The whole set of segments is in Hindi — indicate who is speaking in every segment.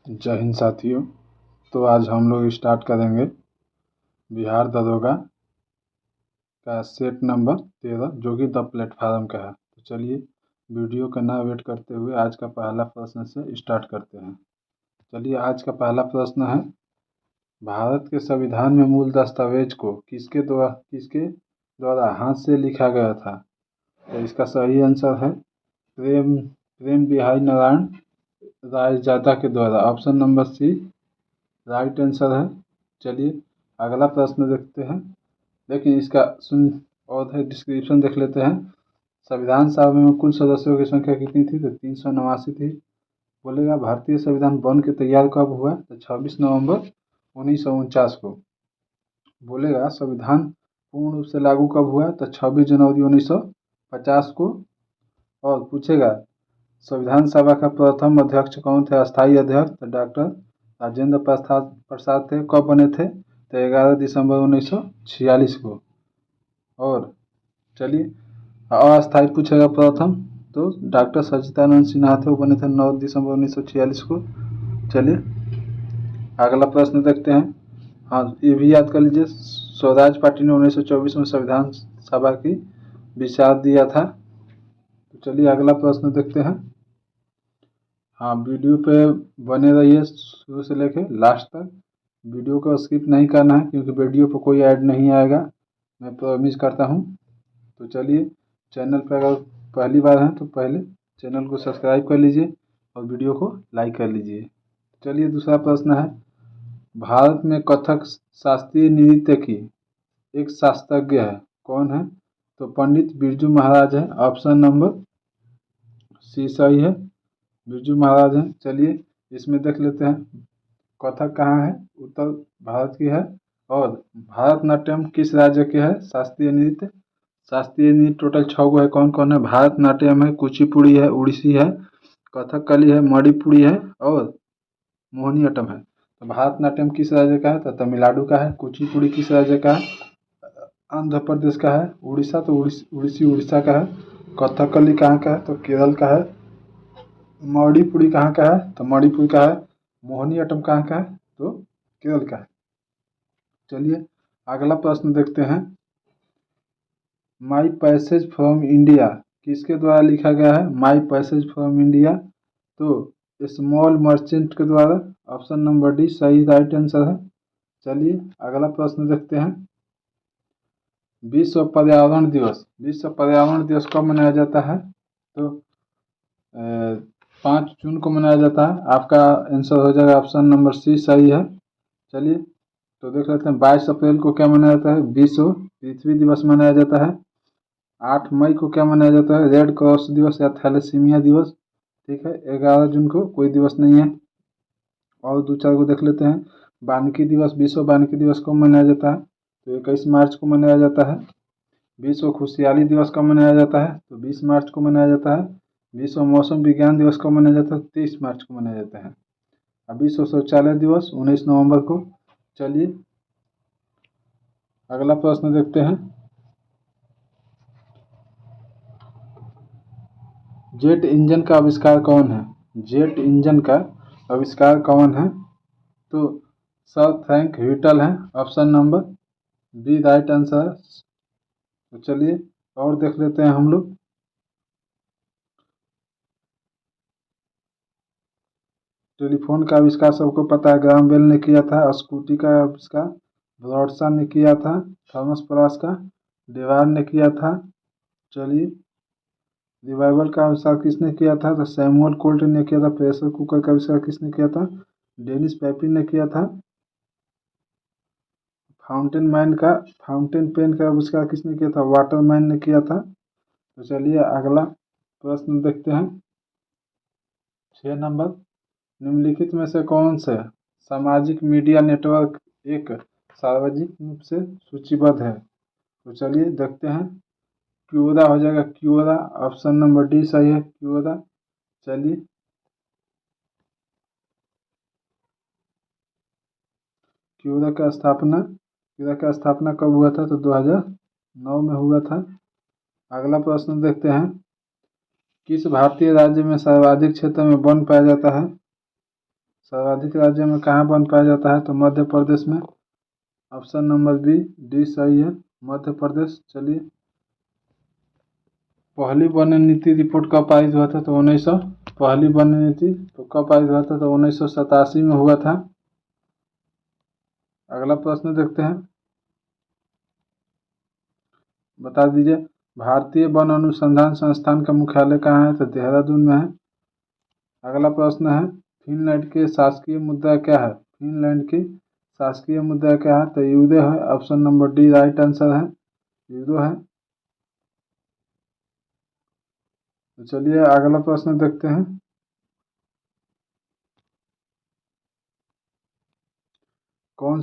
Speaker 1: जय हिंद साथियों। तो आज हम लोग स्टार्ट करेंगे बिहार दरोगा का सेट नंबर 13 जो कि द प्लेटफार्म का है। तो चलिए वीडियो का ना वेट करते हुए आज का पहला प्रश्न से स्टार्ट करते हैं। चलिए आज का पहला प्रश्न है, भारत के संविधान में मूल दस्तावेज को किसके द्वारा हाथ से लिखा गया था? तो इसका सही आंसर है प्रेम बिहारी नारायण रायजादा के द्वारा। Option number C right answer है। चलिए अगला प्रश्न देखते हैं, लेकिन इसका और है डिस्क्रिप्शन देख लेते हैं। संविधान सभा में कुल सदस्यों की संख्या कितनी थी? तो 389 थी। बोलेगा भारतीय संविधान बन के तैयार कब हुआ? तो 26 नवंबर 1949 को। बोलेगा संविधान पूर्ण रूप से लागू कब हुआ? तो 26 जनवरी 1950 को। और पूछेगा संविधान सभा का प्रथम अध्यक्ष कौन थे? अस्थायी अध्यक्ष? तो डॉक्टर राजेंद्र प्रसाद थे। कब बने थे? तो 11 दिसंबर 1946 को। और चलिए अस्थायी पूछेगा प्रथम, तो डॉक्टर सच्चिदानंद सिन्हा थे, वो बने थे 9 दिसंबर 1946 को। चलिए अगला प्रश्न देखते हैं। हाँ, ये भी याद कर लीजिए, स्वराज पार्टी ने 1924 में संविधान सभा की विचार दिया था। तो चलिए अगला प्रश्न देखते हैं। हाँ, वीडियो पे बने रहिए शुरू से लेके लास्ट तक। वीडियो को स्किप नहीं करना है क्योंकि वीडियो पर कोई ऐड नहीं आएगा, मैं प्रॉमिस करता हूँ। तो चलिए चैनल पर अगर पहली बार हैं तो पहले चैनल को सब्सक्राइब कर लीजिए और वीडियो को लाइक कर लीजिए। चलिए दूसरा प्रश्न है, भारत में कथक शास्त्रीय नृत्य की एक शास्त्रज्ञ है, कौन है? तो पंडित बिरजू महाराज है। ऑप्शन नंबर सी सही है, बिरजू महाराज हैं। चलिए इसमें देख लेते हैं, कथक कहाँ है? उत्तर भारत की है। और भारतनाट्यम किस राज्य के है? शास्त्रीय नृत्य टोटल 6 गो है। कौन कौन है? भारतनाट्यम है, कुचिपुड़ी है, उड़ीसी है, कथकली है, मणिपुरी है और मोहिनीअट्टम है। तो भारतनाट्यम किस राज्य का है? तो तमिलनाडु का है। कुचिपुड़ी किस राज्य का है? आंध्र प्रदेश का है। उड़ीसा तो उड़ीसा का है। कथकली कहाँ का है? तो केरल का है। मणिपुरी कहाँ का है? तो मणिपुर का है। मोहिनीअट्टम कहाँ का है? तो केरल का है। चलिए अगला प्रश्न देखते हैं, माई पैसेज फ्रॉम इंडिया किसके द्वारा लिखा गया है? माई पैसेज फ्रॉम इंडिया तो स्मॉल मर्चेंट के द्वारा। ऑप्शन नंबर डी सही राइट आंसर है। चलिए अगला प्रश्न देखते हैं, विश्व पर्यावरण दिवस कब मनाया जाता है? तो 5 जून को मनाया जाता है। आपका आंसर हो जाएगा ऑप्शन नंबर सी सही है। चलिए तो देख लेते हैं, 22 अप्रैल को क्या मनाया जाता है? विश्व पृथ्वी दिवस मनाया जाता है। 8 मई को क्या मनाया जाता है? रेड क्रॉस दिवस या थैलेसीमिया दिवस। ठीक है, 11 जून को कोई दिवस नहीं है। और 2-4 को देख लेते हैं, वानिकी दिवस, विश्व वानिकी दिवस कब मनाया जाता है? तो 21 मार्च को मनाया जाता है। विश्व खुशहाली दिवस कब मनाया जाता है? तो 20 मार्च को मनाया जाता है। विश्व मौसम विज्ञान दिवस कब मनाया जाता है? 23 मार्च को मनाया जाता है। अब विश्व शौचालय दिवस 19 नवंबर को। चलिए अगला प्रश्न देखते हैं, जेट इंजन का आविष्कार कौन है? जेट इंजन का आविष्कार कौन है? तो सर फ्रैंक व्हिटल है। Option number B right answer है। तो चलिए और देख लेते हैं हम लोग, टेलीफोन का आविष्कार सबको पता है, ग्राहम बेल ने किया था। स्कूटी का आविष्कार ब्रॉडसन ने किया था। थॉमस प्लास का डेवार ने किया था। चलिए रिवाइवल का आविष्कार किसने किया था? तो सैमुअल कोल्ट ने किया था। प्रेशर कुकर का आविष्कार किसने किया था? डेनिस पैपिन ने किया था। फाउंटेन पेन का आविष्कार किसने किया था? वाटरमैन ने किया था। तो चलिए अगला प्रश्न देखते हैं, 6 नंबर, निम्नलिखित में से कौन से सामाजिक मीडिया नेटवर्क एक सार्वजनिक रूप से सूचीबद्ध है? तो चलिए देखते हैं, क्यूरा हो जाएगा, क्यूरा। ऑप्शन नंबर डी सही है, क्यूरा। चलिए क्यूरा का स्थापना कब हुआ था? तो 2009 में हुआ था। अगला प्रश्न देखते हैं, किस भारतीय राज्य में सर्वाधिक क्षेत्र में वन पाया जाता है? सर्वाधिक राज्य में कहाँ वन पाया जाता है? तो मध्य प्रदेश में। ऑप्शन नंबर बी डी सही है, मध्य प्रदेश। चलिए, पहली वन नीति रिपोर्ट कब पारित हुआ था? तो 1900। पहली वन नीति तो कब पारित हुआ था? तो 1987 में हुआ था। अगला प्रश्न देखते हैं, बता दीजिए भारतीय वन अनुसंधान संस्थान का मुख्यालय कहाँ है? तो देहरादून में है। अगला प्रश्न है, फिनलैंड के शासकीय मुद्रा क्या है? फिनलैंड की शासकीय मुद्रा क्या है? तो यूरो है। Option number D right answer है, यूरो है। तो चलिए अगला प्रश्न देखते हैं, कौन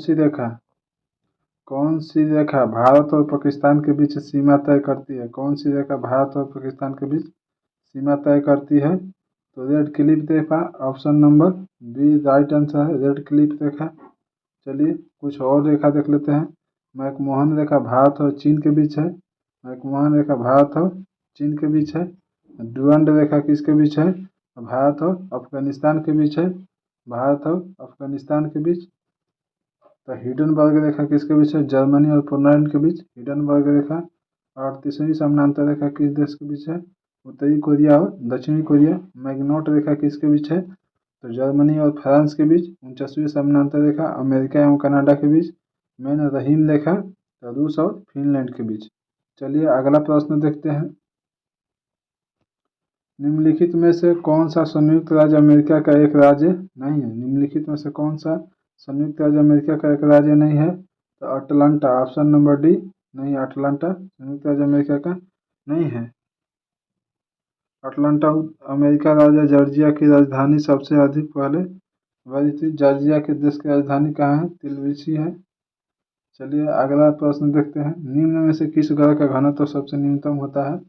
Speaker 1: सी रेखा भारत और पाकिस्तान के बीच सीमा तय करती है? कौन सी रेखा भारत और पाकिस्तान के बीच सीमा तय करती है? तो रेड क्लिफ रेखा। Option number B right answer है, रेड क्लिफ रेखा। चलिए कुछ और रेखा देख लेते हैं। मैकमोहन रेखा भारत और चीन के बीच है। मैकमोहन रेखा भारत और चीन के बीच है। डुरंड रेखा किसके बीच है? भारत और अफगानिस्तान के बीच है। भारत और अफगानिस्तान के बीच। तो हिडनबर्ग रेखा किसके बीच है? जर्मनी और पोलैंड के बीच हिडनबर्ग रेखा। और तीसरी समानांतर रेखा किस देश के बीच है? उत्तरी कोरिया और दक्षिणी कोरिया। मैग्नोट रेखा किसके बीच है? तो जर्मनी और फ्रांस के बीच। 49वीं समानांतर रेखा अमेरिका एवं कनाडा के बीच। मैन रहीम रेखा तो रूस और फिनलैंड के बीच। चलिए अगला प्रश्न देखते हैं, निम्नलिखित में से कौन सा संयुक्त राज्य अमेरिका का एक राज्य नहीं है? निम्नलिखित में से कौन सा संयुक्त राज्य अमेरिका का एक राज्य नहीं है? तो अटलांटा। ऑप्शन नंबर डी नहीं, अटलांटा संयुक्त राज्य अमेरिका का नहीं है। अटलांटा अमेरिका राज्य जॉर्जिया की राजधानी सबसे अधिक पहले बनी थी। जॉर्जिया के देश की राजधानी कहाँ है? तिलविसी है। चलिए अगला प्रश्न देखते हैं, निम्न में से किस ग्रह का घनत्व तो सबसे न्यूनतम होता है?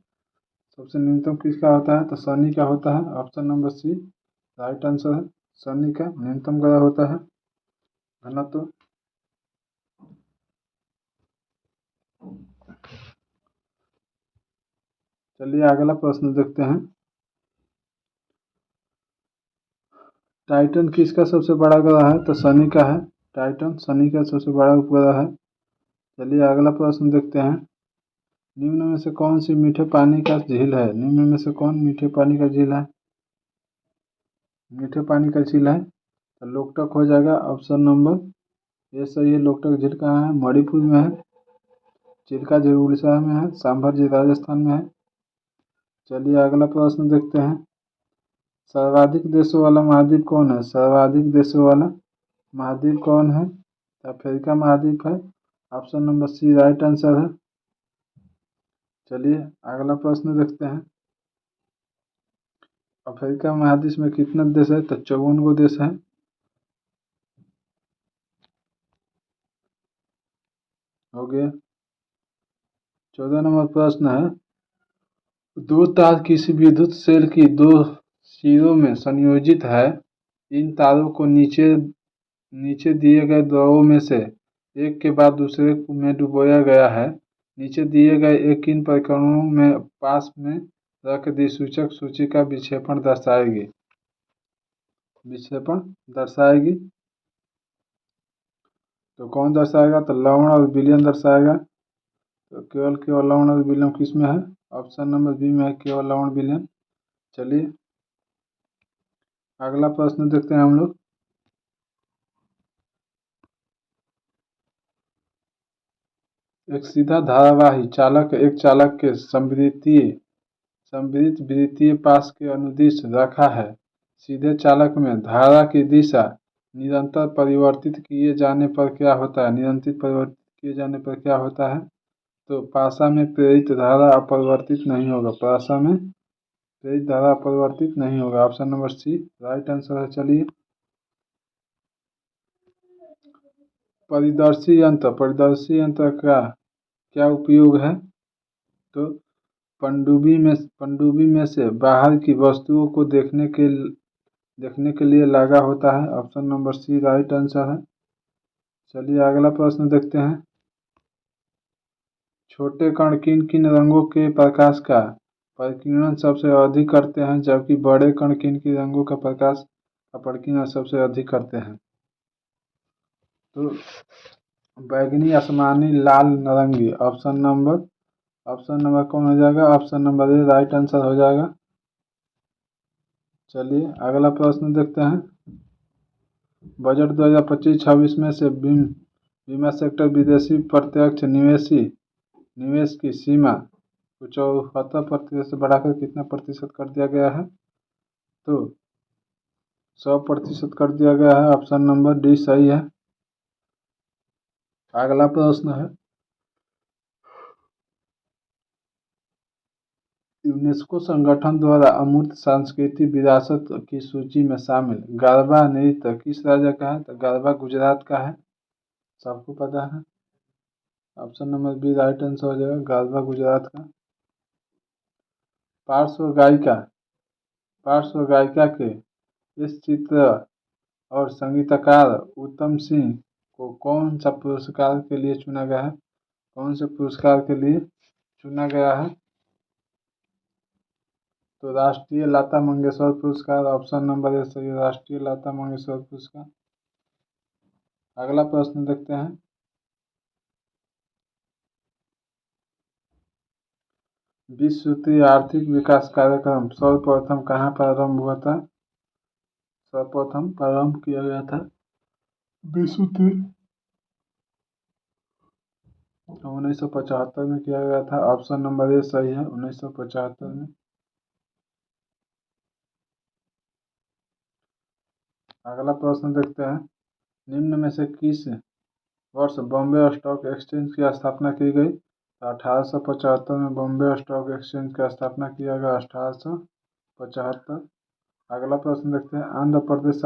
Speaker 1: सबसे न्यूनतम किसका होता है? तो शनि का होता है। Option number C right answer है, शनि का न्यूनतम ग्रह होता है घनत्व। चलिए अगला प्रश्न देखते हैं, टाइटन किसका सबसे बड़ा ग्रह है? तो शनि का है। टाइटन शनि का सबसे बड़ा उपग्रह है। चलिए अगला प्रश्न देखते हैं, निम्न में से कौन सी मीठे पानी का झील है? निम्न में से कौन मीठे पानी का झील है? मीठे पानी का झील है तो लोकटक हो जाएगा। ऑप्शन नंबर ए सही है। लोकटक झील कहाँ है? मणिपुर में है। चिल्का झील उड़ीसा में है। सांभर झील राजस्थान में है। चलिए अगला प्रश्न देखते हैं, सर्वाधिक देशों वाला महाद्वीप कौन है? सर्वाधिक देशों वाला महाद्वीप कौन है? अफ्रीका महाद्वीप है। Option number C right answer है। चलिए अगला प्रश्न देखते हैं, अफ्रीका महाद्वीप में कितने देश है? तो 54 गो देश है। हो गया। 14 नंबर प्रश्न है, दो तार किसी विद्युत सेल की दो सिरों में संयोजित है। इन तारों को नीचे नीचे दिए गए द्रवों में से एक के बाद दूसरे में डुबोया गया है। नीचे दिए गए एक इन प्रकरणों में पास में रख दिक्सूचक सूची का विक्षेपण दर्शाएगी। विक्षेपण दर्शाएगी तो कौन दर्शाएगा? तो लवण और विलयन दर्शाएगा। तो केवल लवण और विलयन किस में है? ऑप्शन नंबर बी में है, केवल लवण विलयन। चलिए अगला प्रश्न देखते हैं हम लोग, एक सीधा धारावाही चालक एक चालक के संवृत वृत्तीय पाश के अनुदिश रखा है। सीधे चालक में धारा की दिशा निरंतर परिवर्तित किए जाने पर क्या होता है? निरंतर परिवर्तित किए जाने पर क्या होता है? तो पाशा में प्रेरित धारा अपरिवर्तित नहीं होगा। पाशा में प्रेरित धारा अपरिवर्तित नहीं होगा। Option number C right answer है। चलिए परिदर्शी यंत्र का क्या उपयोग है? तो पनडुब्बी में से बाहर की वस्तुओं को देखने के लिए लगा होता है। Option number C right answer है। चलिए अगला प्रश्न देखते हैं, छोटे कण किन किन रंगों के प्रकाश का परिकीर्णन सबसे अधिक करते हैं, जबकि बड़े कण किन किन रंगों का प्रकाश वर्किंग सबसे अधिक करते हैं। तो बैगनी, आसमानी, लाल, नारंगी, ऑप्शन नंबर कौन हो जाएगा? Option number A right answer हो जाएगा। चलिए अगला प्रश्न देखते हैं। बजट 2025-26 में से बीमा सेक्टर विदेशी प्रत्यक्ष निवेश की सीमा को 74% से बढ़ाकर कितना प्रतिशत कर दिया गया है? तो 100% कर दिया गया है। ऑप्शन नंबर डी सही है। अगला प्रश्न है, यूनेस्को संगठन द्वारा अमूर्त सांस्कृतिक विरासत की सूची में शामिल गरबा नृत्य किस राज्य का है? तो गरबा गुजरात का है, सबको पता है। Option number B right answer हो जाएगा, गरबा गुजरात का। पार्श्व गायिका के इस चित्र और संगीतकार उत्तम सिंह को कौन सा पुरस्कार के लिए चुना गया है? कौन से पुरस्कार के लिए चुना गया है? तो राष्ट्रीय लता मंगेशकर पुरस्कार, ऑप्शन नंबर ए सही है, राष्ट्रीय लता मंगेशकर पुरस्कार। अगला प्रश्न देखते हैं। विश्व सूत्रीय आर्थिक विकास कार्यक्रम सर्वप्रथम कहाँ प्रारंभ हुआ था? सर्वप्रथम प्रारंभ किया गया था विश्व सूत्रीय 1975 में किया गया था। ऑप्शन नंबर ए सही है, 1975 में। अगला प्रश्न देखते हैं। निम्न में से किस वर्ष बॉम्बे स्टॉक एक्सचेंज की स्थापना की गई? तो 1875 में बॉम्बे स्टॉक एक्सचेंज की स्थापना किया गया, 1875। अगला प्रश्न देखते हैं। आंध्र प्रदेश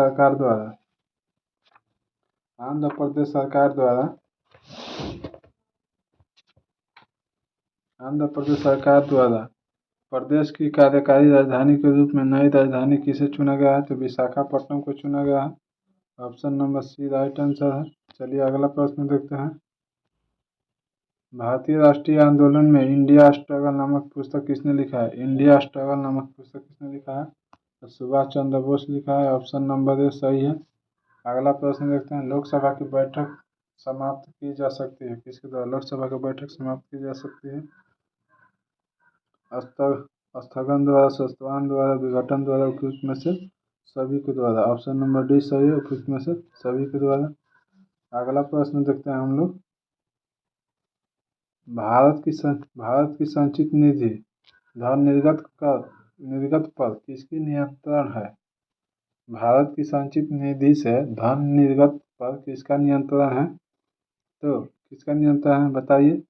Speaker 1: सरकार द्वारा प्रदेश की कार्यकारी राजधानी के रूप में नई राजधानी किसे चुना गया है? तो विशाखापट्टनम को चुना गया है। Option number C right answer है। चलिए अगला प्रश्न देखते हैं। भारतीय राष्ट्रीय आंदोलन में इंडिया स्ट्रगल नामक पुस्तक किसने लिखा है? इंडिया स्ट्रगल नामक पुस्तक किसने लिखा है? तो सुभाष चंद्र बोस लिखा है। ऑप्शन नंबर ए सही है। अगला प्रश्न देखते हैं। लोकसभा की बैठक समाप्त की जा सकती है किसके द्वारा? लोकसभा की बैठक समाप्त की जा सकती है स्थगन द्वारा, सत्यापन द्वारा, विघटन द्वारा, उपयुक्त में से सभी के द्वारा। ऑप्शन नंबर डी सही है, उपयुक्त में से सभी के द्वारा। अगला प्रश्न देखते हैं हम लोग। भारत की संचित निधि धन निर्गत पर किसकी नियंत्रण है? भारत की संचित निधि से धन निर्गत पर किसका नियंत्रण है? तो किसका नियंत्रण है बताइए।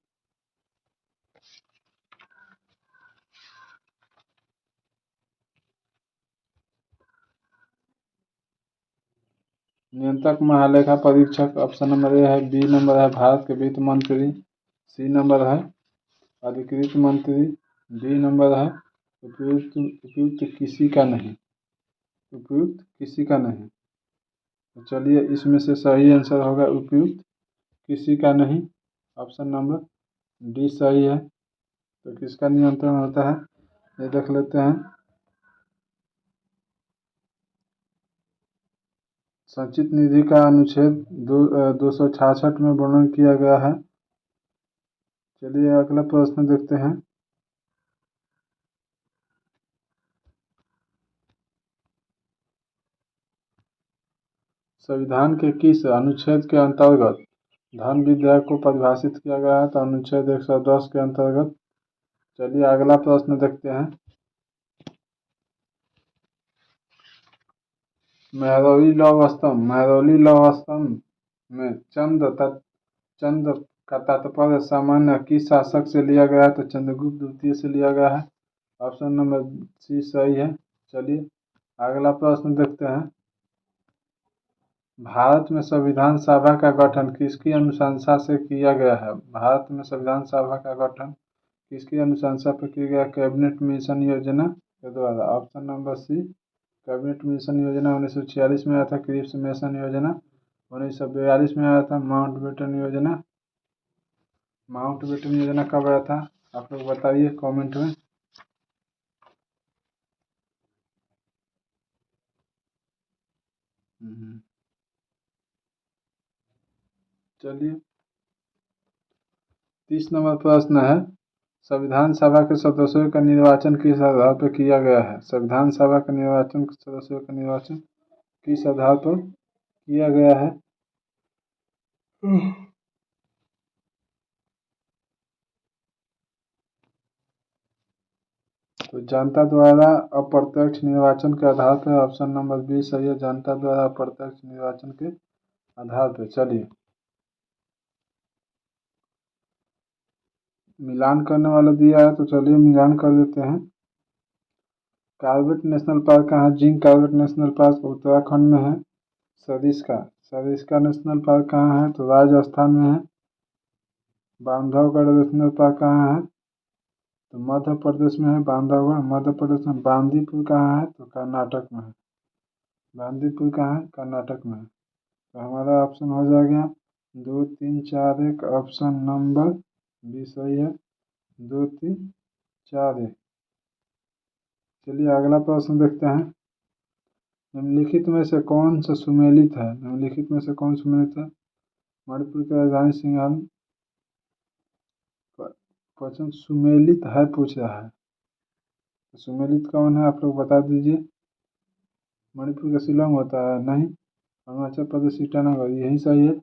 Speaker 1: नियंत्रक महालेखा परीक्षक, ऑप्शन नंबर ए है। बी नंबर है भारत के वित्त मंत्री। सी नंबर है अधिकृत मंत्री। डी नंबर है उपयुक्त किसी का नहीं। उपयुक्त किसी का नहीं। तो चलिए इसमें से सही आंसर होगा उपयुक्त किसी का नहीं। ऑप्शन नंबर डी सही है। तो किसका नियंत्रण होता है ये देख लेते हैं। संचित निधि का अनुच्छेद 266 में वर्णन किया गया है। चलिए अगला प्रश्न देखते हैं। संविधान के किस अनुच्छेद के अंतर्गत धन विधेयक को परिभाषित किया गया है? तो अनुच्छेद 110 के अंतर्गत। चलिए अगला प्रश्न देखते हैं। महरौली लौह स्तंभ में चंद्र का तात्पर्य सामान्य किस शासक से लिया गया है? तो चंद्रगुप्त द्वितीय से लिया गया है। ऑप्शन नंबर सी सही है। चलिए अगला प्रश्न देखते हैं। भारत में संविधान सभा का गठन किसकी अनुशंसा से किया गया है? भारत में संविधान सभा का गठन किसकी अनुशंसा पर किया गया? कैबिनेट मिशन योजना के द्वारा। Option number C cabinet mission योजना 1946 में आया था। क्रिप्स मिशन योजना 1942 में आया था। माउंटबेटन योजना कब आया था? आप लोग बताइए कमेंट में। चलिए 30 नंबर प्रश्न है, संविधान सभा के सदस्यों का निर्वाचन किस आधार पर किया गया है? संविधान सभा के निर्वाचन सदस्यों का निर्वाचन किस आधार पर किया गया है? तो जनता द्वारा अप्रत्यक्ष निर्वाचन के आधार पर ऑप्शन नंबर बी सही है। जनता द्वारा अप्रत्यक्ष निर्वाचन के आधार पर। चलिए मिलान करने वाला दिया है तो चलिए मिलान कर देते हैं। कॉर्बेट नेशनल पार्क कहाँ है? Jim Corbett national park Uttarakhand में है। सरिस्का नेशनल पार्क कहाँ है? तो राजस्थान में है। बांधवगढ़ नेशनल पार्क कहाँ है? तो मध्य प्रदेश में है। बांधवगढ़ मध्य प्रदेश में। बांदीपुर कहाँ है? तो कर्नाटक में है। बांदीपुर कहाँ है? कर्नाटक में है। तो हमारा ऑप्शन हो जाएगा 2 3 4 1। ऑप्शन नंबर बी सही है। 2 3 4 1। चलिए अगला प्रश्न देखते हैं। निम्नलिखित में से कौन सा सुमेलित है? निम्नलिखित में से कौन सुमेलित है? मणिपुर की राजधानी सिंघम क्वेश्चन सुमेलित है पूछ रहा है। तो सुमेलित कौन है आप लोग बता दीजिए। मणिपुर का शिलोंग होता है? नहीं। अरुणाचल प्रदेश ईटानगर यही सही है।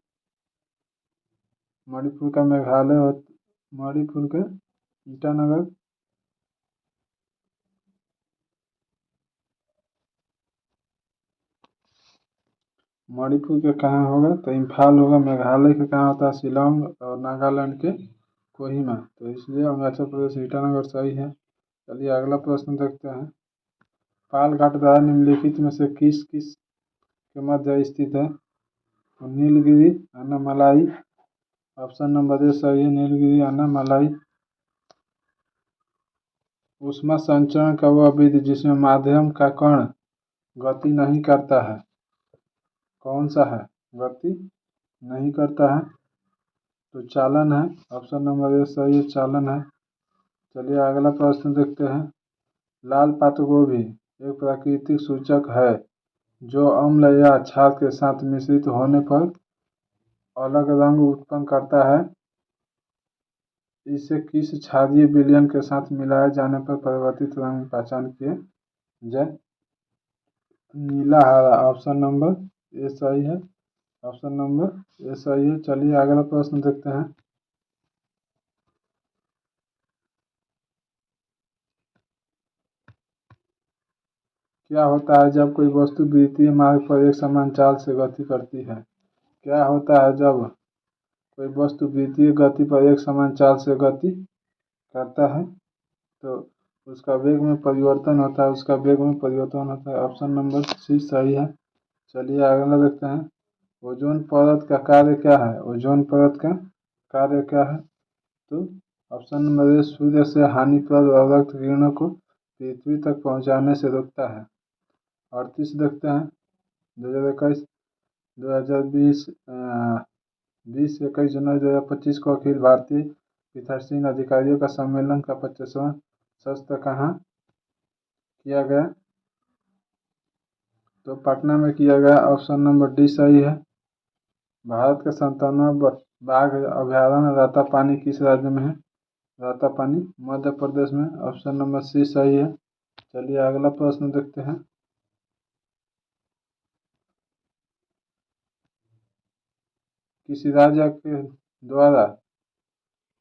Speaker 1: मणिपुर का मेघालय मणिपुर का ईटानगर। मणिपुर के कहाँ होगा? तो इम्फाल होगा। मेघालय के कहाँ होता है? शिलोंग। और नागालैंड के कोहिमा। तो इसलिए अरुणाचल प्रदेश ईटानगर सही है। चलिए अगला प्रश्न देखते हैं। पालघाट द्वारा निम्नलिखित में से किस किस के मध्य स्थित है? तो Nilgiri Annamalai. Option number A सही है। नीलगिरी अन्नामलाई। ऊष्मा संचरण का वह विधि जिसमें माध्यम का कण गति नहीं करता है, कौन सा है? गति नहीं करता है तो चालन है। ऑप्शन नंबर ए सही है। चालन है। चलिए अगला प्रश्न देखते हैं। लाल पात गोभी एक प्राकृतिक सूचक है जो अम्ल या क्षार के साथ मिश्रित होने पर अलग रंग उत्पन्न करता है। इसे किस क्षारीय विलयन के साथ मिलाए जाने पर परिवर्तित रंग की पहचान किए जाए? नीला हरा। ऑप्शन नंबर ए सही है। ऑप्शन नंबर ए सही है। चलिए अगला प्रश्न देखते हैं। क्या होता है जब कोई वस्तु विद्युतीय मार्ग पर एक समान चाल से गति करती है? क्या होता है जब कोई वस्तु विद्युतीय गति पर एक समान चाल से गति करता है? तो उसका वेग में परिवर्तन होता है। उसका वेग में परिवर्तन होता है। ऑप्शन नंबर सी सही है। चलिए अगला देखते हैं। ओजोन परत का कार्य क्या है? ओजोन परत का कार्य क्या है? तो ऑप्शन नंबर ए सूर्य से हानिप्रद और रक्त किरणों को पृथ्वी तक पहुंचाने से रोकता है। 38 देखते हैं। 2021 2020 20-21 जनवरी 2025 को अखिल भारतीय पीठासीन अधिकारियों का सम्मेलन का 25वां सत्र कहाँ किया गया? तो पटना में किया गया। ऑप्शन नंबर डी सही है। भारत का 57वां बाघ अभयारण्य रातापानी किस राज्य में है? रातापानी मध्य प्रदेश में। ऑप्शन नंबर सी सही है। चलिए अगला प्रश्न देखते हैं। किसी राज्य के द्वारा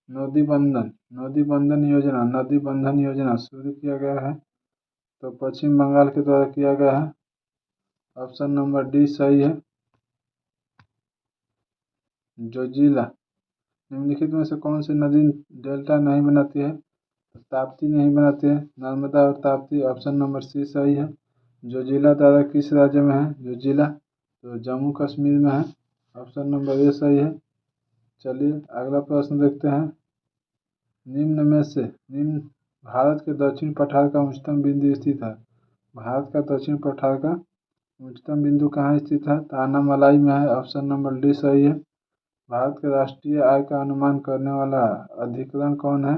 Speaker 1: नदी बंधन योजना शुरू किया गया है? तो पश्चिम बंगाल के द्वारा किया गया है। ऑप्शन नंबर डी सही है। जोजिला। निम्नलिखित में से कौन सी नदी डेल्टा नहीं बनाती है? तो ताप्ती नहीं बनाती है। नर्मदा और ताप्ती। ऑप्शन नंबर सी सही है। जोजिला दारा किस राज्य में है? जोजिला तो जम्मू कश्मीर में है। ऑप्शन नंबर ए सही है। चलिए अगला प्रश्न देखते हैं। निम्न भारत के दक्षिण पठार का उच्चतम बिंदु स्थित है। भारत का दक्षिण पठार का उच्चतम बिंदु कहाँ स्थित है? तो अन्नामलाई में है। ऑप्शन नंबर डी सही है। भारत के राष्ट्रीय आय का अनुमान करने वाला अधिकरण कौन है?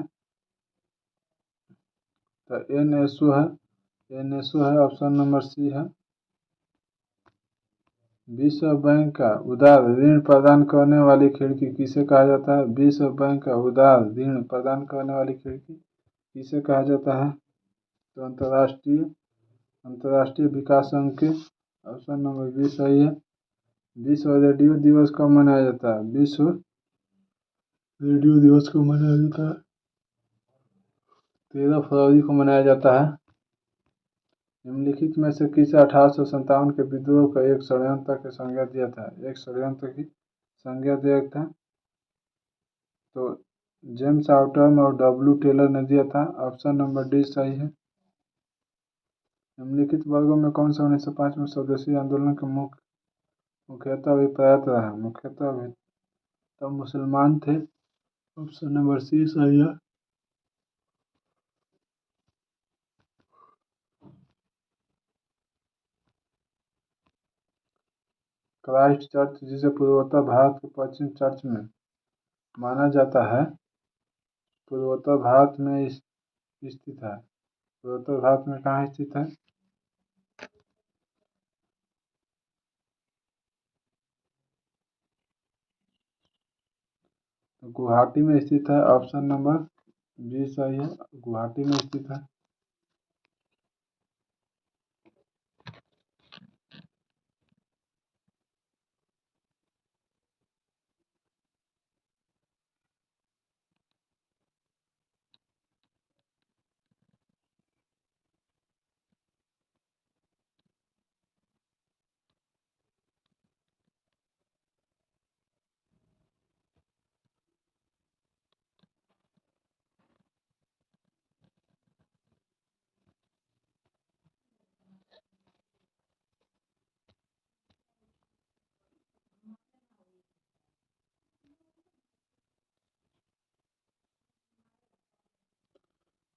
Speaker 1: तो एनएसओ है। एनएसओ है। ऑप्शन नंबर सी है। विश्व बैंक का उदार ऋण प्रदान करने वाली खिड़की किसे कहा जाता है? विश्व बैंक का उदार ऋण प्रदान करने वाली खिड़की किसे कहा जाता है? तो अंतर्राष्ट्रीय विकास संघ के। ऑप्शन नंबर बी सही है। विश्व रेडियो दिवस कब मनाया जाता है? विश्व रेडियो दिवस कब मनाया जाता है? 13 फरवरी को मनाया जाता है। निम्नलिखित में से किसे 1857 के विद्रोह का एक षड्यंत्र की संज्ञा दिया था? एक षड्यंत्र की संज्ञा दिया था तो जेम्स आउटम और डब्ल्यू टेलर ने दिया था। ऑप्शन नंबर डी सही है। निम्नलिखित वर्गों में कौन सा 1905 में स्वदेशी आंदोलन का मुख्यतः अभिप्रायत रहा? मुख्यतः तब मुसलमान थे। ऑप्शन नंबर सी सही है। क्राइस्ट चर्च, जिसे पूर्वोत्तर भारत के पश्चिम चर्च में माना जाता है, पूर्वोत्तर भारत में स्थित है। पूर्वोत्तर भारत में कहाँ स्थित है? तो गुवाहाटी में स्थित है। ऑप्शन नंबर बी सही है, गुवाहाटी में स्थित है।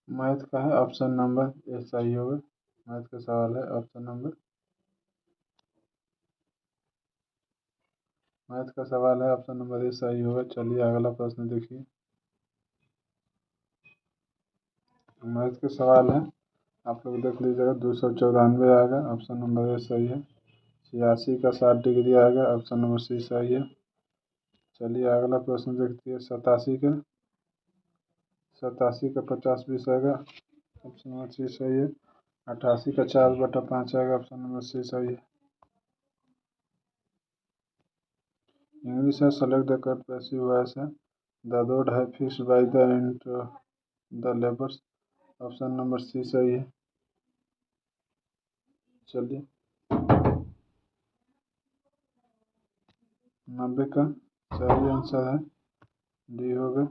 Speaker 1: मैथ का है। ऑप्शन नंबर ए सही होगा। मैथ का सवाल है। ऑप्शन नंबर मैथ का सवाल है। ऑप्शन नंबर ए सही होगा। चलिए अगला प्रश्न देखिए। मैथ का सवाल है, आप लोग देख लीजिएगा। 294 आएगा। ऑप्शन नंबर ए सही है। 86 का 60 डिग्री आएगा। ऑप्शन नंबर सी सही है। चलिए अगला प्रश्न देखते हैं। 87 का 50-20 आएगा। ऑप्शन नंबर सी सही है। 88 का 4/5 आएगा। ऑप्शन नंबर सी सही है। इंग्लिश है, select the correct passive voice है। द रोड है fixed by the inter the labours. Option number C सही है। चलिए 90 का सही आंसर है, डी होगा।